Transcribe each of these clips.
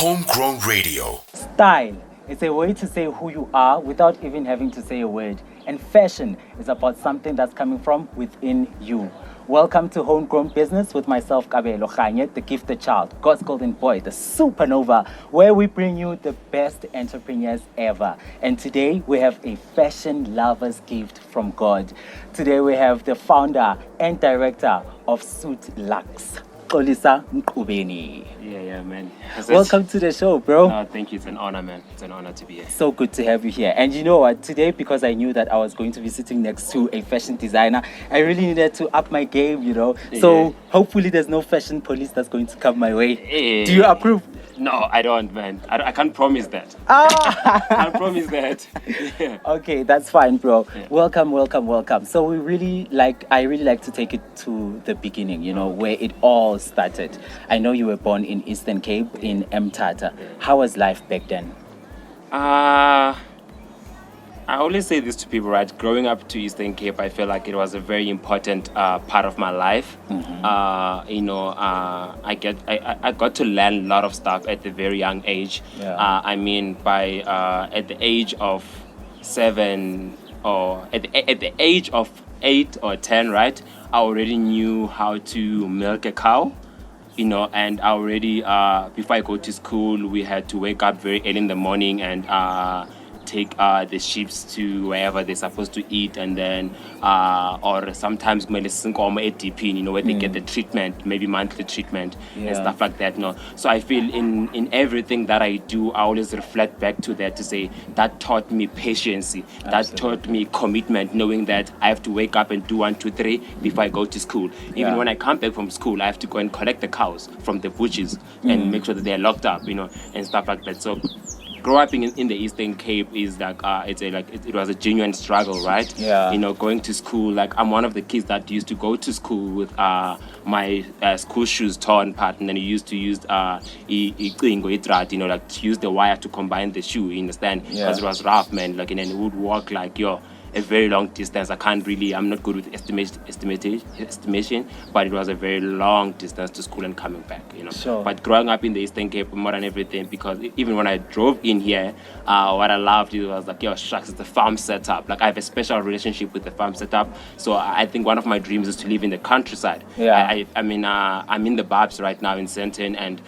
Homegrown Radio. Style is a way to say who you are without even having to say a word. And fashion is about something that's coming from within you. Welcome to Homegrown Business with myself, Kabelo Khanye, the gifted child, God's golden boy, the Supernova, where we bring you the best entrepreneurs ever. And today we have a fashion lover's gift from God. Today we have the founder and director of Suit Lux, Xolisa Interview. Yeah, man. Welcome to the show, bro. Thank you. It's an honor, man. It's an honor to be here. So good to have you here. And you know what? Today, because I knew that I was going to be sitting next to a fashion designer, I really needed to up my game, you know. So hopefully there's no fashion police that's going to come my way. Do you approve? No, I don't, man. I can't promise that. Ah! I can't promise that. Yeah. Okay, that's fine, bro. Yeah. Welcome. So I really like to take it to the beginning, you know, where it all started. I know you were born in Eastern Cape in Mthatha. How was life back then? I always say this to people, right? Growing up to Eastern Cape, I feel like it was a very important part of my life. Mm-hmm. I got to learn a lot of stuff at a very young age. Yeah. By at the age of 7 or at the age of 8 or 10, right? I already knew how to milk a cow. And I already, before I go to school, we had to wake up very early in the morning and take the sheep to wherever they're supposed to eat, and then or sometimes where they get the treatment, maybe monthly treatment and stuff like that. So I feel in everything that I do, I always reflect back to that to say that taught me patience, that taught me commitment, knowing that I have to wake up and do 1, 2, 3 before I go to school. Even when I come back from school, I have to go and collect the cows from the butchers and make sure that they're locked up, and stuff like that. So growing up in the Eastern Cape is like it was a genuine struggle, right? Yeah. Going to school, like I'm one of the kids that used to go to school with my school shoes torn apart, and then you used to use to use the wire to combine the shoe. You understand? Because it was rough, man. And then it would walk a very long distance. I'm not good with estimation, but it was a very long distance to school and coming back, Sure. But growing up in the Eastern Cape, more than everything, because even when I drove in here, what I loved, it was shucks, it's a farm setup. I have a special relationship with the farm setup. So I think one of my dreams is to live in the countryside. Yeah. I'm in the Barbs right now in Senton, and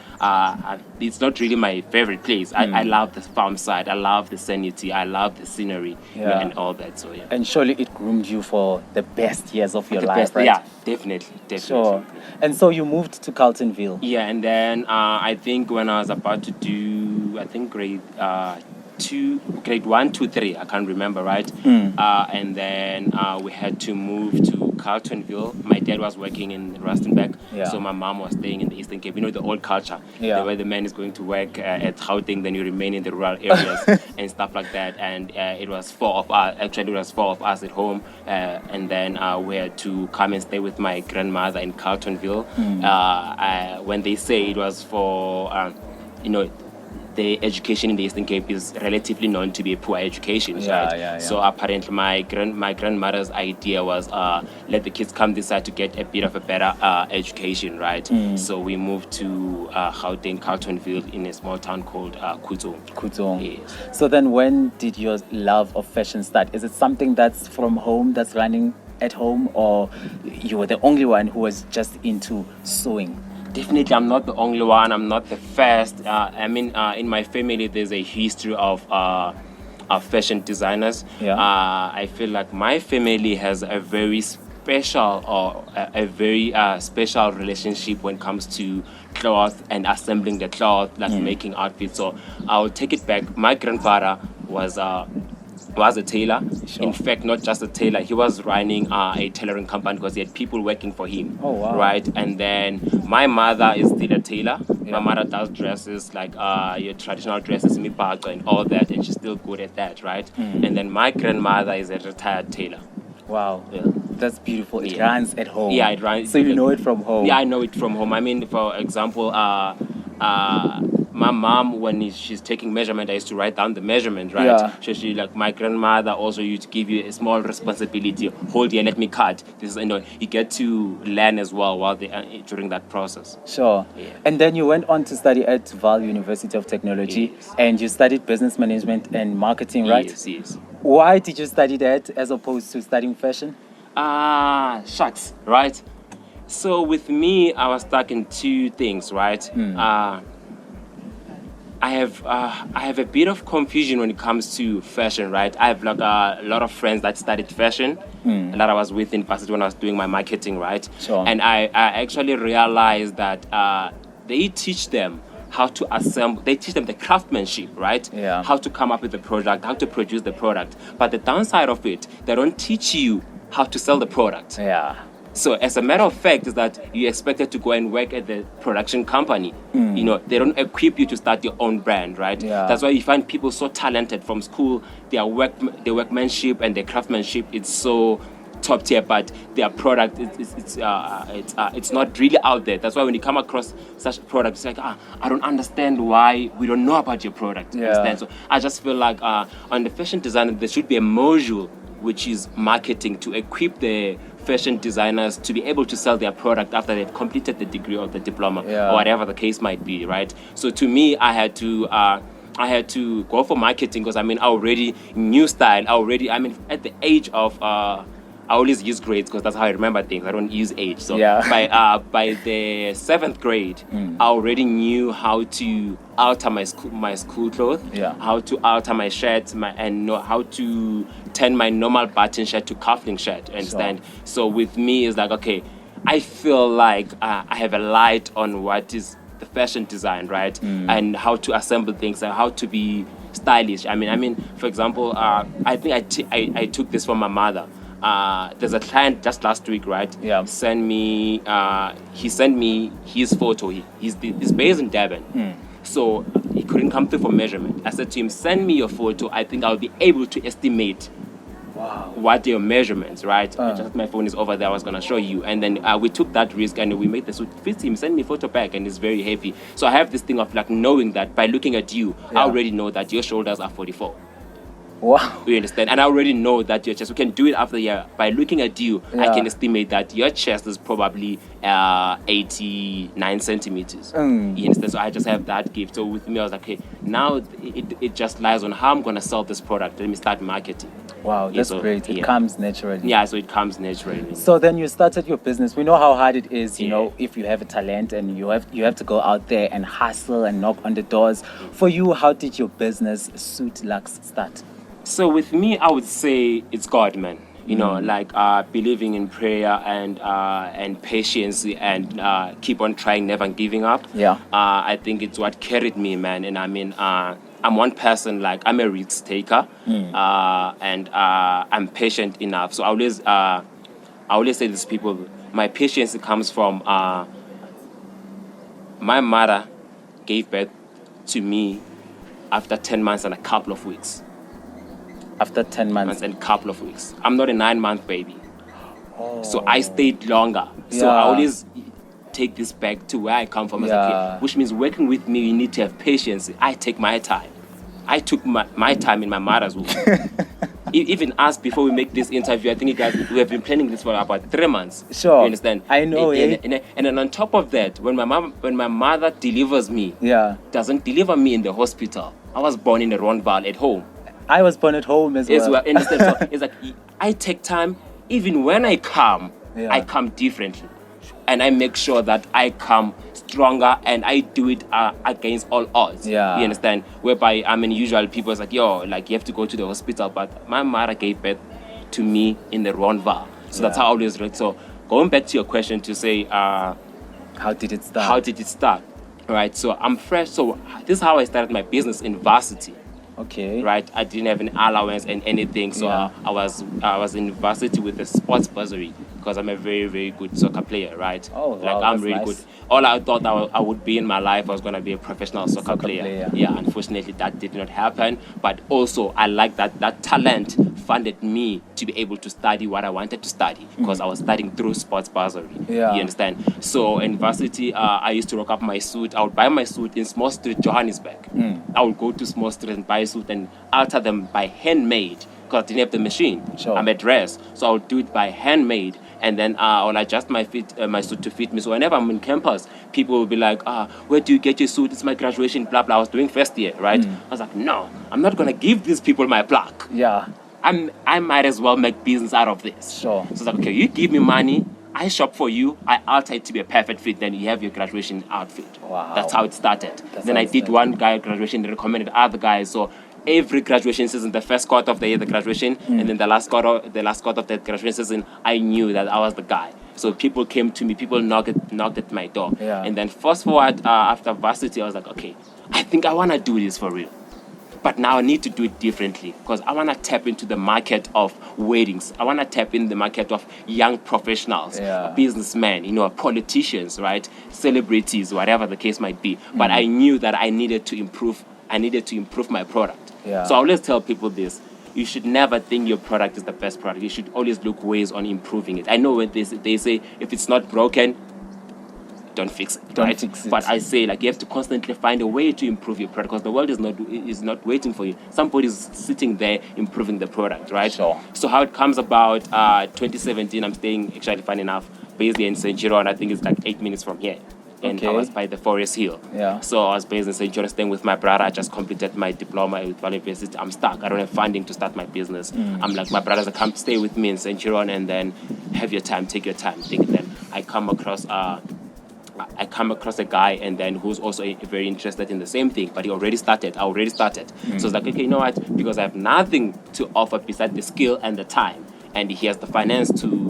it's not really my favorite place. I love the farm side. I love the sanity. I love the scenery, and all that. So yeah. And surely it groomed you for the best years of your life, Best, right? Yeah, definitely. Sure. And so you moved to Carltonville. Yeah, and then I think when I was about to do, grade 1, 2, 3, I can't remember, right? And then we had to move to Carltonville. My dad was working in Rustenburg, so my mom was staying in the Eastern Cape. The old culture, where the man is going to work at Gauteng, then you remain in the rural areas and stuff like that. And it was 4 of us. Actually, it was 4 of us at home, and then we had to come and stay with my grandmother in Carltonville. When they say it was for, the education in the Eastern Cape is relatively known to be a poor education, right? Yeah. So apparently my grandmother's idea was let the kids come this side to get a bit of a better education, right? So we moved to Gauteng, Carltonville, in a small town called Kutong. Yes. So then when did your love of fashion start? Is it something that's from home, that's running at home, or you were the only one who was just into sewing? Definitely, I'm not the only one. I'm not the first. In my family, there's a history of fashion designers. I feel like my family has a very special special relationship when it comes to cloth and assembling the cloth, making outfits. So I'll take it back. My grandfather was a tailor. Sure. In fact, not just a tailor, he was running a tailoring company because he had people working for him. Oh, wow. Right? And then my mother is still a tailor. My mother does dresses like your traditional dresses, mipaka and all that, and she's still good at that, right? And then my grandmother is a retired tailor. Wow. Yeah. That's beautiful. It runs at home. Yeah, it runs. So you know it from home. Yeah, I know it from home. For example, my mom, when she's taking measurement, I used to write down the measurement, right? Yeah. So she, like my grandmother, also used to give you a small responsibility. Hold here, let me cut. This is, you get to learn as well while during that process. Sure. Yeah. And then you went on to study at Val University of Technology, Yes. and you studied business management and marketing, right? Yes. Why did you study that as opposed to studying fashion? Shucks, right? So with me, I was stuck in two things, right? I have a bit of confusion when it comes to fashion, right? I have like a lot of friends that studied fashion that I was with in university when I was doing my marketing, right? Sure. And I actually realized that they teach them how to assemble, they teach them the craftsmanship, right? Yeah. How to come up with the product, how to produce the product. But the downside of it, they don't teach you how to sell the product. Yeah. So as a matter of fact, is that you're expected to go and work at the production company. They don't equip you to start your own brand, right? Yeah. That's why you find people so talented from school. Their workmanship and their craftsmanship, it's so top tier, but their product it's not really out there. That's why when you come across such a product, it's like I don't understand why we don't know about your product. Yeah. Understand? So I just feel like on the fashion design there should be a module which is marketing to equip the fashion designers to be able to sell their product after they've completed the degree or the diploma or whatever the case might be, right? So to me, I had to go for marketing because I already knew style. At the age of I always use grades because that's how I remember things. I don't use age. So by the 7th grade, I already knew how to alter my school clothes, how to alter my shirts, and know how to turn my normal button shirt to cuffling shirt. Understand? Sure. So with me, it's like, okay, I feel like I have a light on what is the fashion design, right? And how to assemble things and how to be stylish. For example, I think I took this from my mother. There's a client just last week, right? Yeah. He sent me his photo. He's based in Durban. So he couldn't come through for measurement. I said to him, send me your photo. I think I'll be able to estimate what your measurements, right? Just my phone is over there. I was going to show you. And then we took that risk and we made the suit fit him. Send me a photo back and it's very heavy. So I have this thing of like knowing that by looking at you, I already know that your shoulders are 44. Wow. You understand? And I already know that your chest, we can do it after the year. By looking at you, I can estimate that your chest is probably 89 centimeters. You understand? So I just have that gift. So with me, I was like, okay, now it just lies on how I'm going to sell this product. Let me start marketing. Wow, that's great. It comes naturally. Yeah, so it comes naturally. So then you started your business. We know how hard it is, you know, if you have a talent and you have to go out there and hustle and knock on the doors. For you, how did your business Suit Lux start? So with me, I would say it's God, man. Believing in prayer and patience and keep on trying, never giving up. Yeah. I think it's what carried me, man. And I'm one person, like I'm a risk taker, and I'm patient enough. So I always say this to people, my patience comes from my mother gave birth to me after 10 months and a couple of weeks. After 10 months and a couple of weeks. I'm not a 9-month baby. So I stayed longer. So I always take this back to where I come from. Which means working with me, you need to have patience. I take my time. I took my time in my mother's womb. Even us, before we make this interview, I think you guys, we have been planning this for about 3 months. Sure. You understand? I know, and then on top of that, when my mother delivers me, doesn't deliver me in the hospital. I was born in the Ronval at home. I was born at home as well. Understand? So it's like I take time. Even when I come differently, and I make sure that I come stronger, and I do it against all odds. Yeah. You understand? Whereby usual people is like, yo, like you have to go to the hospital, but my mother gave birth to me in the Ronval. So that's how I always read. So going back to your question to say, how did it start? How did it start? Right. So I'm fresh. So this is how I started my business in varsity. Okay. Right, I didn't have any allowance and anything, so I was in varsity with a sports bursary. because I'm a very, very good soccer player, right? Oh, wow, like I'm that's really nice. good. All I thought I would be in my life, I was going to be a professional soccer player. Yeah, unfortunately, that did not happen. But also, I like that talent funded me to be able to study what I wanted to study, because I was studying through sports bursary. Yeah. You understand? So in varsity, I used to rock up my suit. I would buy my suit in Small Street, Johannesburg. I would go to Small Street and buy a suit and alter them by handmade, because I didn't have the machine. Sure. I'm a dress, so I would do it by handmade, and then I will adjust my suit to fit me. So whenever I'm in campus, people will be like, where do you get your suit? It's my graduation, blah, blah. I was doing first year, right? I was like, no, I'm not going to give these people my plaque. Yeah. I might as well make business out of this. Sure. So it's like, okay, you give me money, I shop for you, I alter it to be a perfect fit, then you have your graduation outfit. Wow. That's how it started. That's Then how I it did started. one guy graduation, they recommended other guys. So every graduation season, the first quarter of the year, the graduation, and then the last quarter of the graduation season, I knew that I was the guy. So people came to me, people knocked at my door. Yeah. And then fast forward after varsity, I was like, okay, I think I want to do this for real. But now I need to do it differently, because I want to tap into the market of weddings. I want to tap in the market of young professionals, businessmen, politicians, right? Celebrities, whatever the case might be. But I knew that I needed to improve my product. Yeah. So I always tell people this. You should never think your product is the best product. You should always look ways on improving it. I know when they say if it's not broken, don't fix it, Don't right? fix it. But I say, like, you have to constantly find a way to improve your product, because the world is not waiting for you. Somebody's sitting there improving the product, right? Sure. So how it comes about, 2017, I'm staying, actually, funny enough, based here in St. Giron. I think it's like 8 minutes from here. And I Okay. was by the Forest Hill. Yeah. So I was based in St. Giron, staying with my brother. I just completed my diploma with Valley University. I'm stuck. I don't have funding to start my business. I'm like, my brothers, come stay with me in St. Giron, and then have your time, take your time. Then I come across a guy, and then who's also very interested in the same thing, but I already started. So it's like, okay, you know what? Because I have nothing to offer besides the skill and the time, and he has the finance to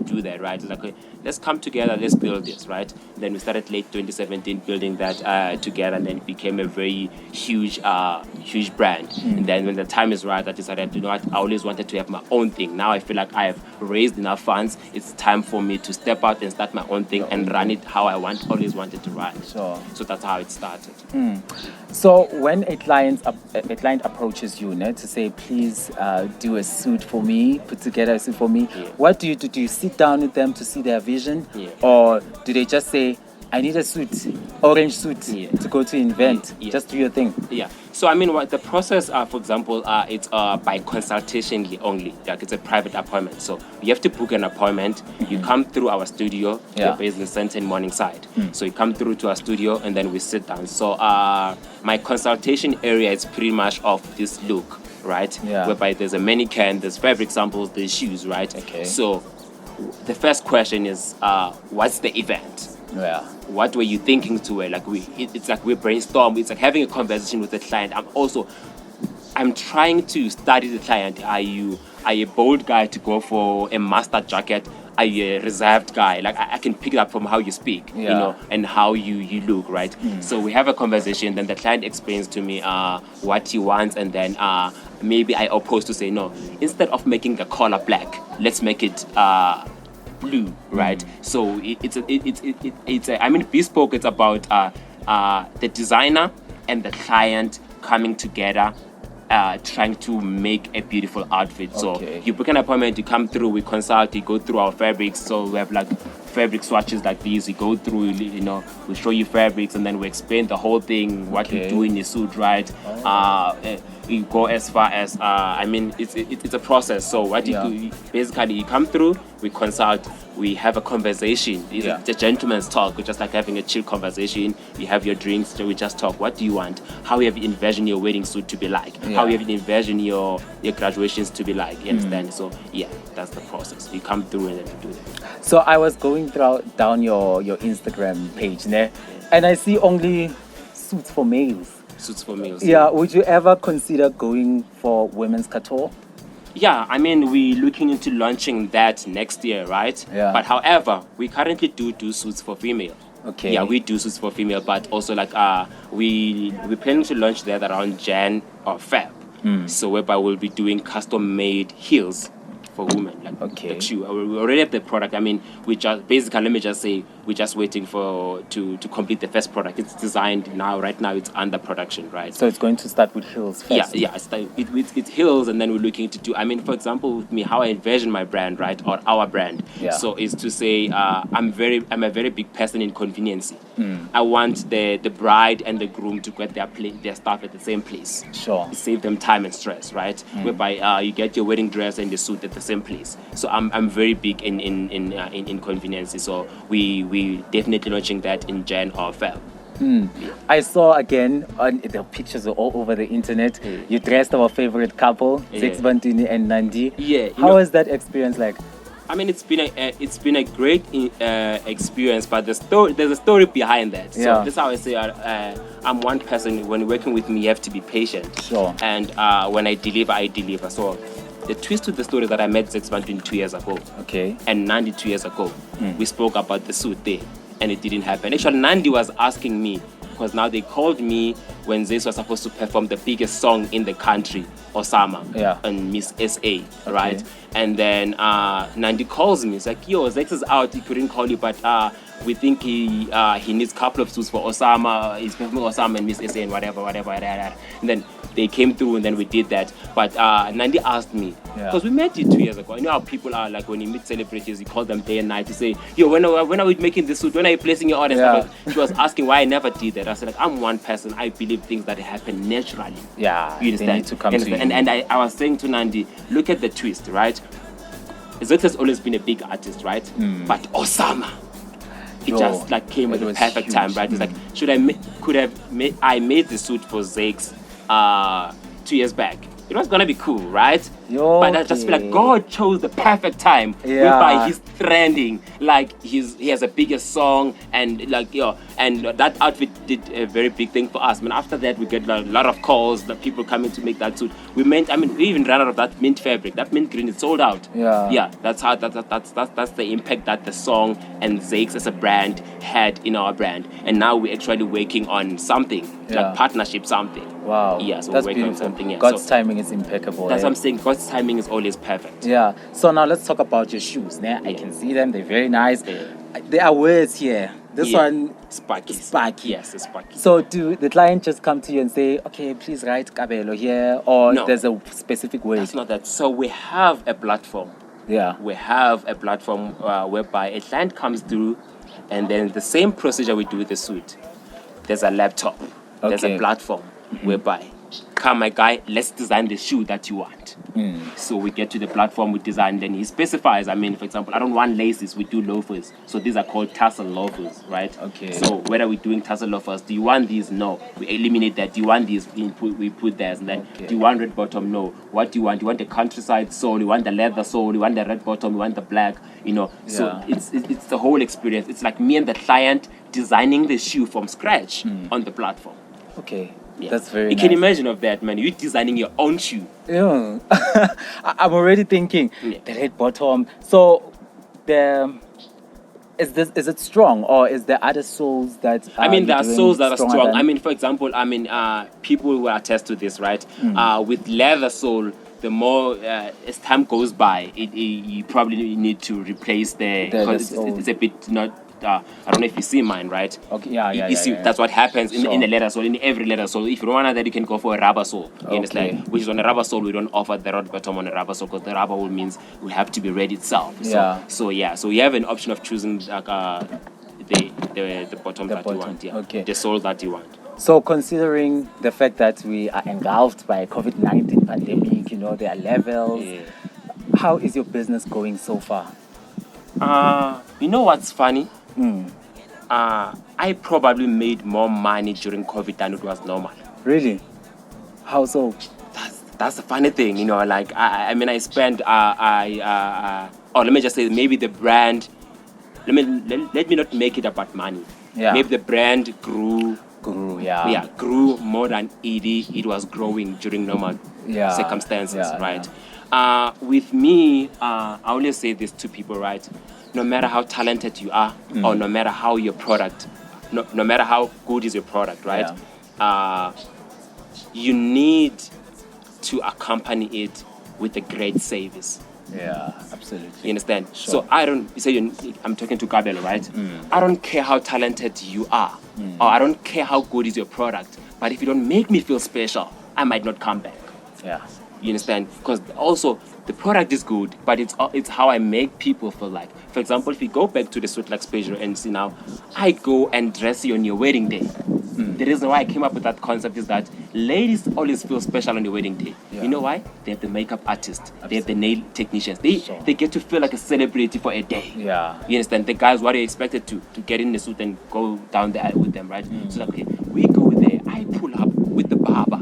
do that, right? It's like, okay, let's come together, let's build this, right? Then we started late 2017 building that together, and then it became a very huge brand. And then when the time is right, I decided, you know what? I always wanted to have my own thing. Now I feel like I have raised enough funds. It's time for me to step out and start my own thing and run it how I always wanted to run. Sure. So that's how it started. So when a client approaches you, to say, please do a suit for me, put together a suit for me, what do you do? Do you sit down with them to see their vision? Or do they just say, I need a suit, orange suit, to go to an event? Just do your thing. Yeah. So, I mean, what the process, for example, it's by consultation only. Like, it's a private appointment. So you have to book an appointment. You come through our studio. We're based in St. Morningside. So you come through to our studio, and then we sit down. So my consultation area is pretty much of this look, right? Yeah. Whereby there's a mannequin, there's fabric samples, there's shoes, right? Okay. So the first question is, what's the event? Yeah. What were you thinking to wear? Like it's like we brainstorm. It's like having a conversation with the client. I'm trying to study the client. Are you a bold guy to go for a master jacket? Are you a reserved guy? Like I can pick it up from how you speak, and how you look, right? So we have a conversation. Then the client explains to me what he wants, and then maybe I oppose to say no. Instead of making the collar black, let's make it blue, right? So I mean, bespoke. It's about the designer and the client coming together, trying to make a beautiful outfit. So you book an appointment, you come through, we consult, you go through our fabrics. So we have like fabric swatches like these. We go through, we show you fabrics, and then we explain the whole thing, what you do in your suit, right? You go as far as I mean, it's a process. So what you do, basically, you come through, we consult, we have a conversation. It's a gentleman's talk. We're just like having a chill conversation. You have your drinks, we just talk. What do you want? How you have envisioned your wedding suit to be like? How you have envisioned your graduations to be like? You understand? So that's the process. You come through and then you do that. So I was going down your Instagram page, and I see only suits for males. Suits for males. Yeah, would you ever consider going for women's couture? Yeah, I mean, we're looking into launching that next year, right? Yeah. But however, we currently do suits for female. Okay. Yeah, we do suits for female, but also like we're planning to launch that around Jan or Feb. So whereby we'll be doing custom made heels for women, like Okay. the shoe. We already have the product. I mean, we just basically, let me just say, we're just waiting to complete the first product. It's designed now. Right now, it's under production, right? So it's going to start with heels first. Yeah. It's heels, and then we're looking to do. I mean, for example, with me, how I envision my brand, right, or our brand. Yeah. So is to say, I'm a very big person in convenience. I want the bride and the groom to get their stuff at the same place. Sure. Save them time and stress, right? Whereby you get your wedding dress and the suit at the same place. So I'm very big in convenience. So we definitely launching that in Jan or Feb. I saw again on the pictures are all over the internet. You dressed our favorite couple, Zex Bantini and Nandi. Yeah. How was that experience like? I mean, it's been a great experience, but there's a story behind that. So Yeah. that's how I say I'm one person. When working with me, you have to be patient. Sure. And when I deliver. So the twist to the story is that I met Zex Bantini 2 years ago. Okay. And Nandi 2 years ago. We spoke about the suit there, and it didn't happen. Actually, Nandi was asking me, because now they called me when Zex was supposed to perform the biggest song in the country, Osama, and Miss SA, right? And then Nandi calls me. He's like, yo, Zex is out. He couldn't call you, but we think he needs a couple of suits for Osama. He's performing Osama and Miss SA and whatever. And then they came through, and then we did that. But Nandi asked me, because we met you 2 years ago. You know how people are, like when you meet celebrities, you call them day and night to say, yo, when are we making this suit? When are you placing your order? Yeah. She was asking why I never did that. I said, like, I'm one person. I believe things that happen naturally. Yeah, You understand? they need to come to you. And I was saying to Nandi, look at the twist, right? Zex has always been a big artist, right? But Osama, it just like came at the perfect time, right? It's like, I made the suit for Zex 2 years back. It was gonna be cool, right? But I just feel like God chose the perfect time whereby he's trending. Like he has a bigger song, and and that outfit did a very big thing for us. I mean, after that we get a lot of calls, the people coming to make that suit. We even ran out of that mint fabric. That mint green is sold out. Yeah. That's how that's the impact that the song and Zex as a brand had in our brand. And now we're actually working on something like partnership, something. Wow. Yeah, so that's we're working beautiful. on something. Yeah. God's timing is impeccable. That's what I'm saying. God's timing is always perfect. Yeah. So now let's talk about your shoes. I can see them. They're very nice. There are words here. This one, Sparky. Yes, it's Sparky. So do the client just come to you and say, okay, please write Kabelo here, or there's a specific word? That's not that. So we have a platform. Yeah. We have a platform whereby a client comes through, and then the same procedure we do with the suit. There's a laptop. There's a platform whereby, come my guy, let's design the shoe that you want. So we get to the platform, we design, then he specifies. I mean, for example, I don't want laces, we do loafers. So these are called tassel loafers, right? Okay. So whether we're doing tassel loafers, do you want these? No. We eliminate that. Do you want these? We put theirs. And then do you want red bottom? No. What do you want? You want the countryside sole, you want the leather sole, you want the red bottom, you want the black, So it's the whole experience. It's like me and the client designing the shoe from scratch on the platform. Okay. Yeah. That's very You nice. can imagine of that, man. You're designing your own shoe. Yeah. I'm already thinking the red bottom. So is it strong, or is there other soles that I mean, there are soles that are strong. than- I mean, for example, people will attest to this, right? With leather sole, the more as time goes by, you probably need to replace because it's a bit not. I don't know if you see mine, right? Okay, yeah. You see, that's what happens in the leather sole, in every leather sole. If you don't want that, you can go for a rubber sole. You understand? Which is on a rubber sole, we don't offer the red bottom on a rubber sole, because the rubber wool means we have to be red itself. So you have an option of choosing the bottom that you want. Yeah. Okay. The sole that you want. So considering the fact that we are engulfed by COVID-19 pandemic, there are levels. How is your business going so far? You know what's funny? I probably made more money during COVID than it was normal. Really? How so? That's the funny thing, like I spent let me just say, maybe the brand, let me not make it about money. Maybe the brand grew more than it was growing during normal circumstances, right? With me, I always say this to people, right? No matter how talented you are, or no matter how your product, no matter how good is your product, right? You need to accompany it with a great service. Yeah, absolutely. You understand? Sure. So I don't, you say I'm talking to Kabelo, right? I don't care how talented you are, or I don't care how good is your product, but if you don't make me feel special, I might not come back. Yeah. You understand? Because also the product is good, but it's how I make people feel like. For example, if you go back to the Sweet Lux page and see now, I go and dress you on your wedding day. The reason why I came up with that concept is that ladies always feel special on your wedding day. Yeah. You know why? They have the makeup artist, they have the nail technicians. They Sure. they get to feel like a celebrity for a day. Yeah. You understand? The guys, what are you expected to get in the suit and go down there with them, right? So like, okay, we go there, I pull up with the barber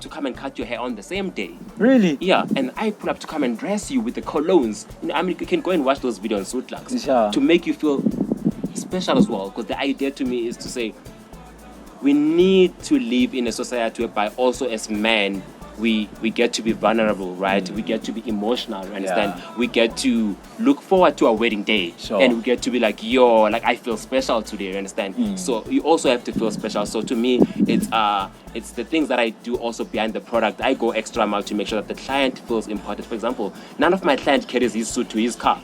to come and cut your hair on the same day. Really? Yeah, and I pull up to come and dress you with the colognes. You know, I mean, you can go and watch those videos on Sweet Lux Sure. to make you feel special as well. Because the idea to me is to say, we need to live in a society whereby also as men, we get to be vulnerable, right? We get to be emotional, you understand? Yeah. We get to look forward to our wedding day. Sure. And we get to be like, yo, like I feel special today, you understand? So you also have to feel special. So to me, it's the things that I do also behind the product. I go extra mile to make sure that the client feels important. For example, none of my clients carries his suit to his car.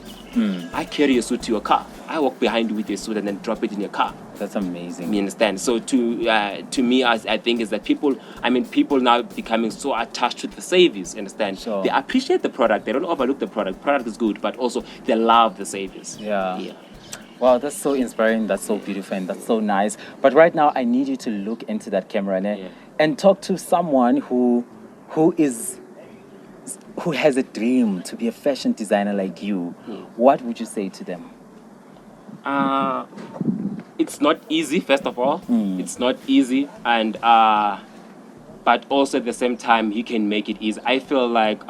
I carry a suit to your car. I walk behind you with a suit and then drop it in your car. That's amazing. You understand? So to me, I think is that people now becoming so attached to the savings. You understand? Sure. They appreciate the product. They don't overlook the product. Product is good, but also they love the savings. Yeah. Yeah. Wow, that's so inspiring. That's so beautiful, and that's so nice. But right now, I need you to look into that camera and talk to someone who has a dream to be a fashion designer like you. What would you say to them? It's not easy. First of all, it's not easy, and but also at the same time, you can make it easy. I feel like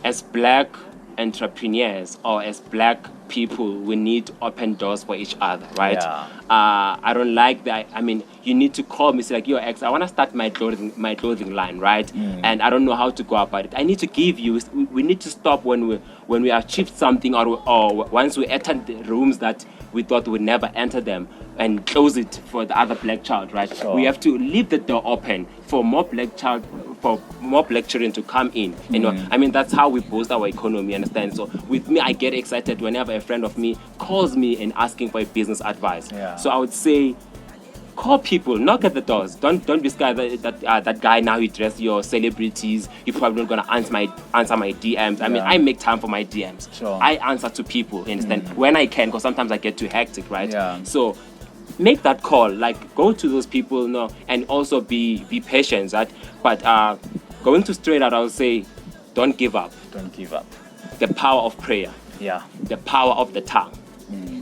as black entrepreneurs or as black people, we need to open doors for each other, right? Yeah. I don't like that. I mean, you need to call me, say like, yo, X, I want to start my clothing line, right? And I don't know how to go about it. I need to give you. We need to stop when we achieved something, or once we entered the rooms that we thought we'd never enter them, and close it for the other black child, right? Sure. We have to leave the door open for more black children to come in. You know, I mean, that's how we boost our economy, understand? So with me, I get excited whenever a friend of me calls me and asking for a business advice. Yeah. So I would say, call people, knock at the doors. Don't be scared that guy now he dress your celebrities. You're probably not gonna answer my DMs. I mean, I make time for my DMs. Sure. I answer to people, you understand? When I can, because sometimes I get too hectic, right? Yeah. So make that call, like go to those people, you know, and also be patient, right? But going to straight out, I would say, don't give up. Don't give up. The power of prayer, Yeah. the power of the tongue.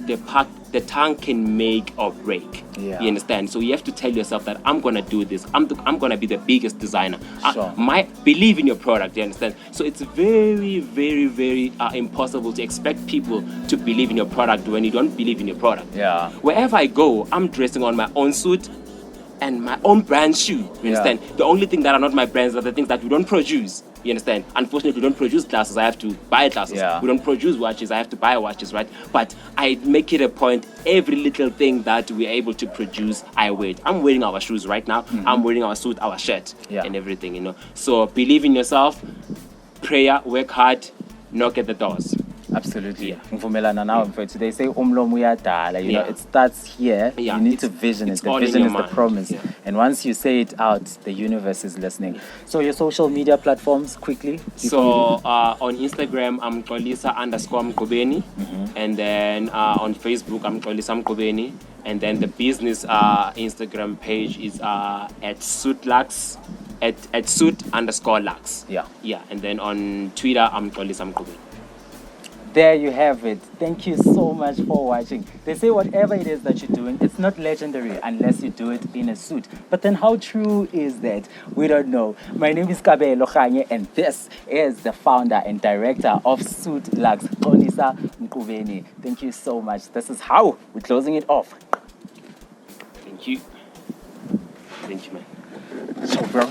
The tongue can make or break. Yeah. You understand? So you have to tell yourself that I'm gonna do this. I'm gonna be the biggest designer. Sure. Believe in your product. You understand? So it's very, very, very impossible to expect people to believe in your product when you don't believe in your product. Yeah. Wherever I go, I'm dressing on my own suit and my own brand shoe. You understand? The only thing that are not my brands are the things that we don't produce. You understand? Unfortunately, we don't produce glasses. I have to buy glasses. Yeah. We don't produce watches. I have to buy watches, right? But I make it a point, every little thing that we're able to produce, I wear it. I'm wearing our shoes right now. I'm wearing our suit, our shirt, and everything, you know. So believe in yourself, prayer, work hard, knock at the doors. Absolutely. Yeah. Ngivumelana nawe mfethu. They say umlomo uyadala. You know, Yeah. it starts here. Yeah, You need it's- to vision it. it's The all in vision your is the mind. promise. Yeah. And once you say it out, the universe is listening. So your social media platforms, quickly. So on Instagram, I'm Xolisa_Mqubeni, and then on Facebook, I'm Xolisa Mqubeni, and then the business Instagram page is at Suitlux, at Suit_Lux. Yeah. And then on Twitter, I'm Xolisa Mqubeni. There you have it. Thank you so much for watching. They say whatever it is that you're doing, it's not legendary unless you do it in a suit. But then how true is that? We don't know. My name is Kabelo Khanye, and this is the founder and director of Suit Lux, Xolisa Mqubeni. Thank you so much. This is how we're closing it off. Thank you. Thank you, man. So, bro,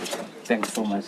thanks so much.